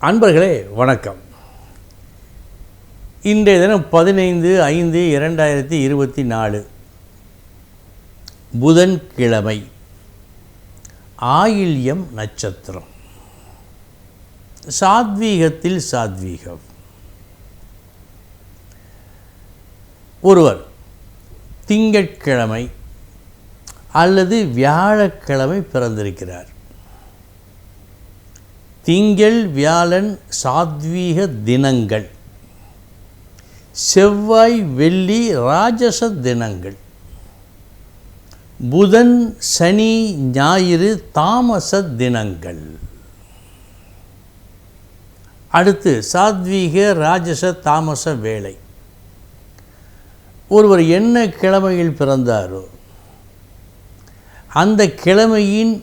அன்பர்களே வணக்கம். இன்றைய தினம் 15/5/2024 புதன்கிழமை, ஆயில்யம் நட்சத்திரம். சாத்வீகத்தில் சாத்வீகம். ஒருவர் திங்கட்கிழமை அல்லது வியாழக்கிழமை பிறந்திருக்கிறார். திங்கள் வியாழன் சாத்வீக தினங்கள், செவ்வாய் வெள்ளி ராஜச தினங்கள், புதன் சனி ஞாயிறு தாமச தினங்கள். அடுத்து சாத்வீக ராஜச தாமச வேளை. ஒருவர் என்ன கிழமையில் பிறந்தாரோ அந்த கிழமையின்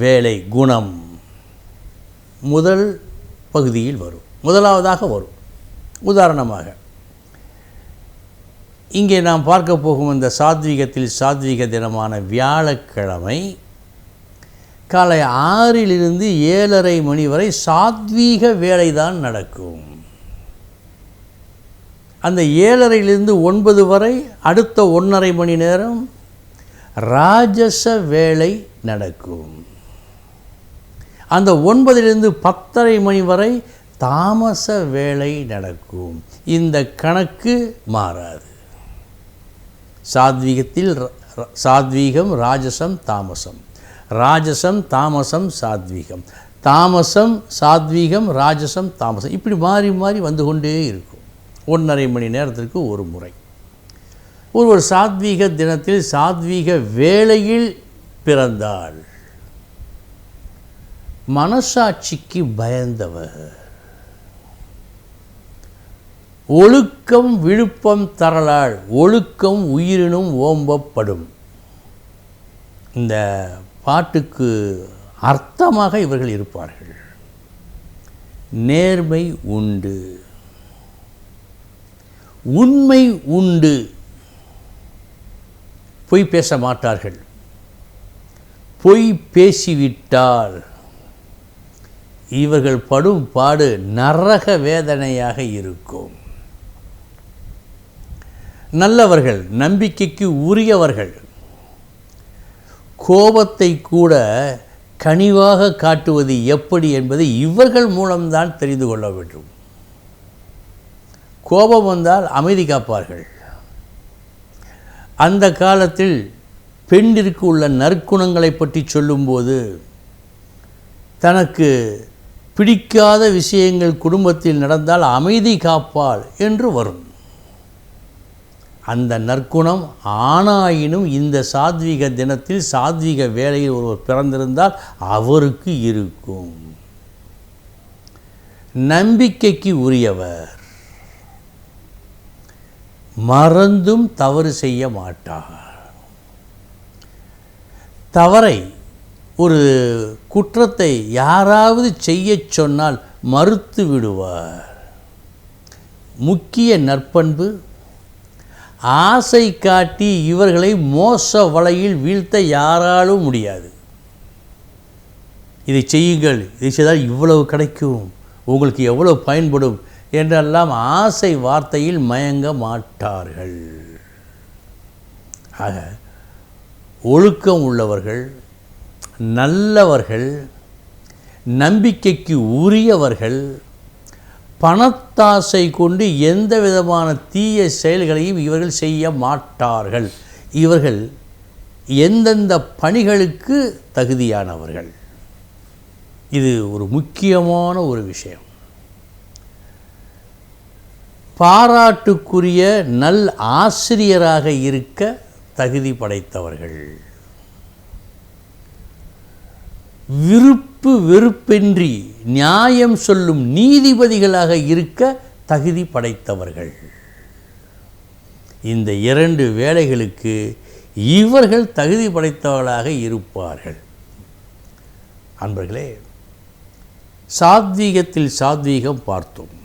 வேலை குணம் முதல் பகுதியில் வரும், முதலாவதாக வரும். உதாரணமாக இங்கே நாம் பார்க்க போகும் இந்த சாத்வீகத்தில் சாத்வீக தினமான வியாழக்கிழமை காலை 6 to 7:30 வரை சாத்வீக வேலைதான் நடக்கும். அந்த 7:30 to 9 வரை அடுத்த 1.5 மணி நேரம் ராஜச வேலை நடக்கும். அந்த 9 to 10:30 வரை தாமச வேலை நடக்கும். இந்த கணக்கு மாறாது. சாத்வீகத்தில் சாத்வீகம் ராஜசம் தாமசம், ராஜசம் தாமசம் சாத்வீகம், தாமசம் சாத்வீகம் ராஜசம் தாமசம், இப்படி மாறி மாறி வந்து கொண்டே இருக்கும். 1.5 மணி நேரத்திற்கு ஒரு முறை. ஒருவர் சாத்வீக தினத்தில் சாத்வீக வேளையில் பிறந்தாள். மனசாட்சிக்கு பயந்தவர், ஒழுக்கம் விழுப்பம் தரலாள், ஒழுக்கம் உயிரினும் ஓம்பப்படும். இந்த பாட்டுக்கு அர்த்தமாக இவர்கள் இருப்பார்கள். நேர்மை உண்டு, உண்மை உண்டு, பொய் பேச மாட்டார்கள். பொய் பேசிவிட்டால் இவர்கள் படும் பாடு நரக வேதனையாக இருக்கும். நல்லவர்கள், நம்பிக்கைக்கு உரியவர்கள், கோபத்தை கூட கனிவாக காட்டுவது எப்படி என்பதை இவர்கள் மூலம்தான் தெரிந்து கொள்ள வேண்டும். கோபம் வந்தால் அமைதி காப்பார்கள். அந்த காலத்தில் பெண்ணிற்கு உள்ள நற்குணங்களை பற்றி சொல்லும்போது தனக்கு பிடிக்காத விஷயங்கள் குடும்பத்தில் நடந்தால் அமைதி காப்பாள் என்று வரும். அந்த நற்குணம் ஆணாயினும் இந்த சாத்வீக தினத்தில் சாத்வீக வேளையில் ஒருவர் பிறந்திருந்தால் அவருக்கு இருக்கும். நம்பிக்கைக்கு உரியவர், மறந்தும் தவறு செய்ய மாட்டார். தவறை, ஒரு குற்றத்தை யாராவது செய்ய சொன்னால் மறுத்து விடுவார். முக்கிய நற்பண்பு, ஆசை காட்டி இவர்களை மோச வலையில் வீழ்த்த யாராலும் முடியாது. இதை செய்யுங்கள், இதை செய்தால் இவ்வளவு கிடைக்கும், உங்களுக்கு எவ்வளவு பயன்படும் என்றெல்லாம் ஆசை வார்த்தையில் மயங்க மாட்டார்கள். ஆக ஒழுக்கம் உள்ளவர்கள், நல்லவர்கள், நம்பிக்கைக்கு உரியவர்கள், பணத்தாசை கொண்டு எந்த விதமான தீய செயல்களையும் இவர்கள் செய்ய மாட்டார்கள். இவர்கள் எந்தெந்த பணிகளுக்கு தகுதியானவர்கள். இது ஒரு முக்கியமான ஒரு விஷயம். பாராட்டுக்குரிய நல் ஆசிரியராக இருக்க தகுதி படைத்தவர்கள். விருப்பு வெறுப்பின்றி நியாயம் சொல்லும் நீதிபதிகளாக இருக்க தகுதி படைத்தவர்கள். இந்த 2 வேலைகளுக்கு இவர்கள் தகுதி படைத்தவர்களாக இருப்பார்கள். அன்பர்களே, சாத்வீகத்தில் சாத்வீகம் பார்த்தோம்.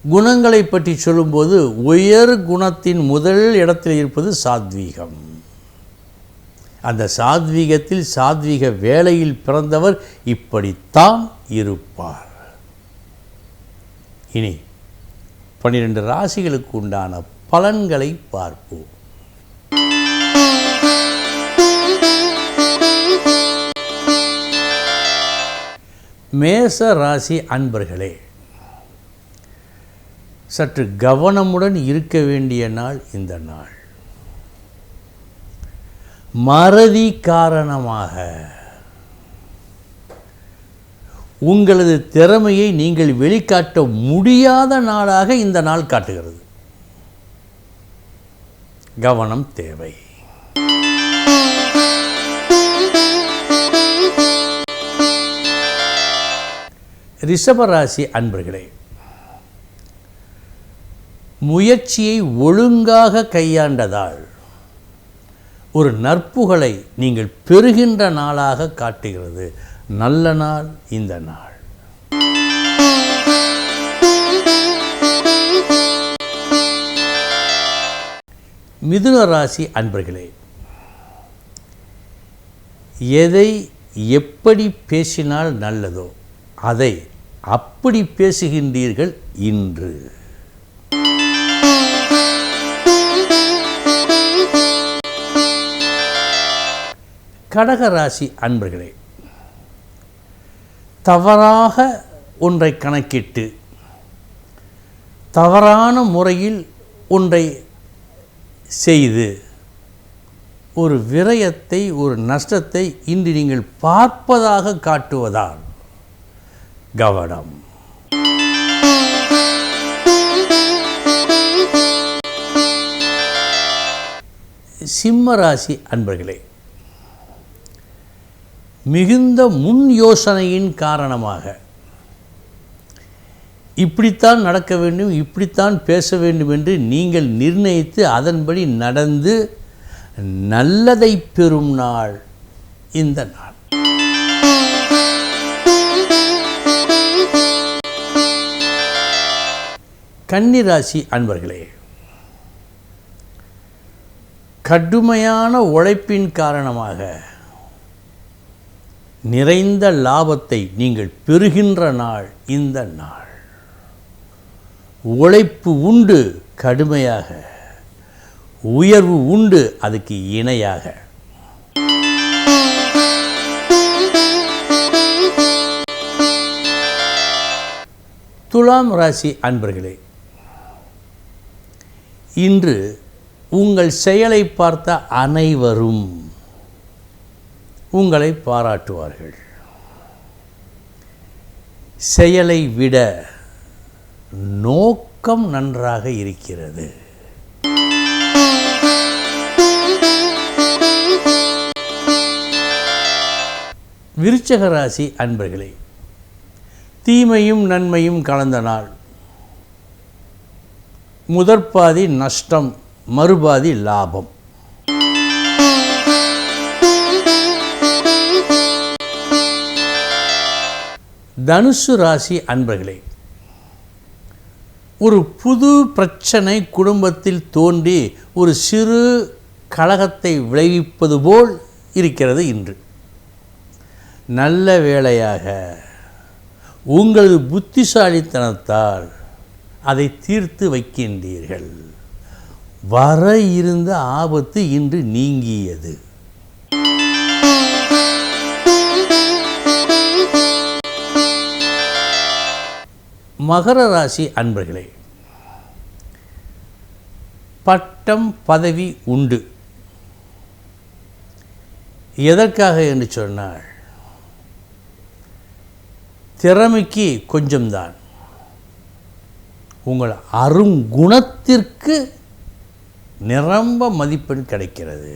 குணங்களை பற்றி சொல்லும்போது உயர் குணத்தின் முதல் இடத்தில் இருப்பது சாத்வீகம். அந்த சாத்வீகத்தில் சாத்வீக வேளையில் பிறந்தவர் இப்படித்தான் இருப்பார். இனி 12 ராசிகளுக்கு உண்டான பலன்களை பார்ப்போம். மேச ராசி அன்பர்களே, சற்று கவனமுடன் இருக்க வேண்டிய நாள் இந்த நாள். மறதி காரணமாக உங்களது திறமையை நீங்கள் வெளிக்காட்ட முடியாத நாளாக இந்த நாள் காட்டுகிறது. கவனம் தேவை. ரிஷபராசி அன்பர்களே, முயற்சியை ஒழுங்காக கையாண்டதால் ஒரு நற்புகழை நீங்கள் பெறுகின்ற நாளாக காட்டுகிறது. நல்ல நாள் இந்த நாள். மிதுன ராசி அன்பர்களே, எதை எப்படி பேசினால் நல்லதோ அதை அப்படி பேசுகின்றீர்கள் இன்று. கடகராசி அன்பர்களே, தவறாக ஒன்றை கணக்கிட்டு தவறான முறையில் ஒன்றை செய்து ஒரு விரயத்தை, ஒரு நஷ்டத்தை இன்று நீங்கள் பார்ப்பதாக காட்டுவதால் கவனம். சிம்மராசி அன்பர்களே, மிகுந்த முன் யோசனையின் காரணமாக இப்படித்தான் நடக்க வேண்டும், இப்படித்தான் பேச வேண்டும் என்று நீங்கள் நிர்ணயித்து அதன்படி நடந்து நல்லதை பெறும் நாள் இந்த நாள். கன்னிராசி அன்பர்களே, கடுமையான உழைப்பின் காரணமாக நிறைந்த லாபத்தை நீங்கள் பெறுகின்ற நாள் இந்த நாள். உழைப்பு உண்டு கடுமையாக, உயர்வு உண்டு அதுக்கு இணையாக. துலாம் ராசி அன்பர்களே, இன்று உங்கள் செயலை பார்த்த அனைவரும் உங்களை பாராட்டுவார்கள். செயலை விட நோக்கம் நன்றாக இருக்கிறது. விருச்சிக ராசி அன்பர்களே, தீமையும் நன்மையும் கலந்த நாள். முதற்பாதி நஷ்டம், மறுபாதி லாபம். தனுசு ராசி அன்பர்களே, ஒரு புது பிரச்சனை குடும்பத்தில் தோன்றி ஒரு சிறு கலகத்தை விளைவிப்பது போல் இருக்கிறது இன்று. நல்ல வேளையாக உங்களது புத்திசாலித்தனத்தால் அதை தீர்த்து வைக்கின்றீர்கள். வர இருந்த ஆபத்து இன்று நீங்கியது. மகர ராசி அன்பர்களே, பட்டம் பதவி உண்டு. எதற்காக என்று சொன்னால் திறமைக்கு கொஞ்சம்தான், உங்கள் அருங்குணத்திற்கு நிரம்ப மதிப்பெண் கிடைக்கிறது.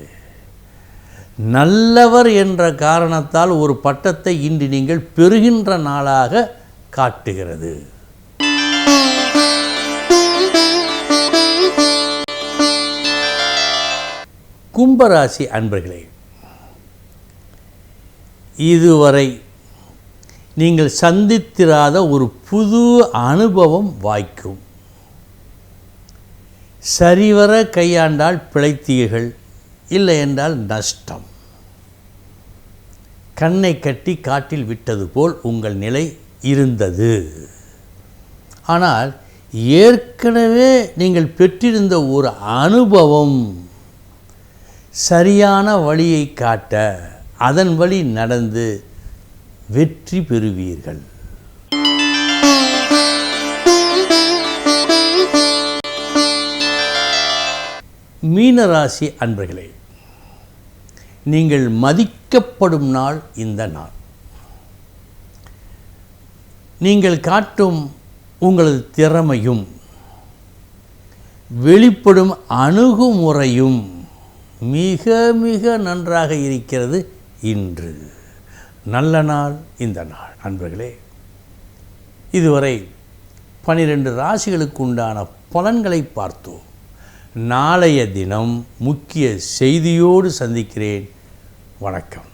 நல்லவர் என்ற காரணத்தால் ஒரு பட்டத்தை இன்று நீங்கள் பெறுகின்ற நாளாக காட்டுகிறது. கும்பராசி அன்பர்களே, இதுவரை நீங்கள் சந்தித்திராத ஒரு புது அனுபவம் வாய்க்கும். சரிவர கையாண்டால் பிழைத்தீர்கள், இல்லை என்றால் நஷ்டம். கண்ணை கட்டி காட்டில் விட்டது போல் உங்கள் நிலை இருந்தது. ஆனால் ஏற்கனவே நீங்கள் பெற்றிருந்த ஒரு அனுபவம் சரியான வழியை காட்ட அதன் வழி நடந்து வெற்றி பெறுவீர்கள். மீனராசி அன்பர்களே, நீங்கள் மதிக்கப்படும் நாள் இந்த நாள். நீங்கள் காட்டும் உங்களது திறமையும் வெளிப்படும் அணுகுமுறையும் மிக மிக நன்றாக இருக்கிறது. இன்று நல்ல நாள் இந்த நாள். அன்பர்களே, இதுவரை 12 ராசிகளுக்கு உண்டான பலன்களை பார்த்தோம். நாளைய தினம் முக்கிய செய்தியோடு சந்திக்கிறேன். வணக்கம்.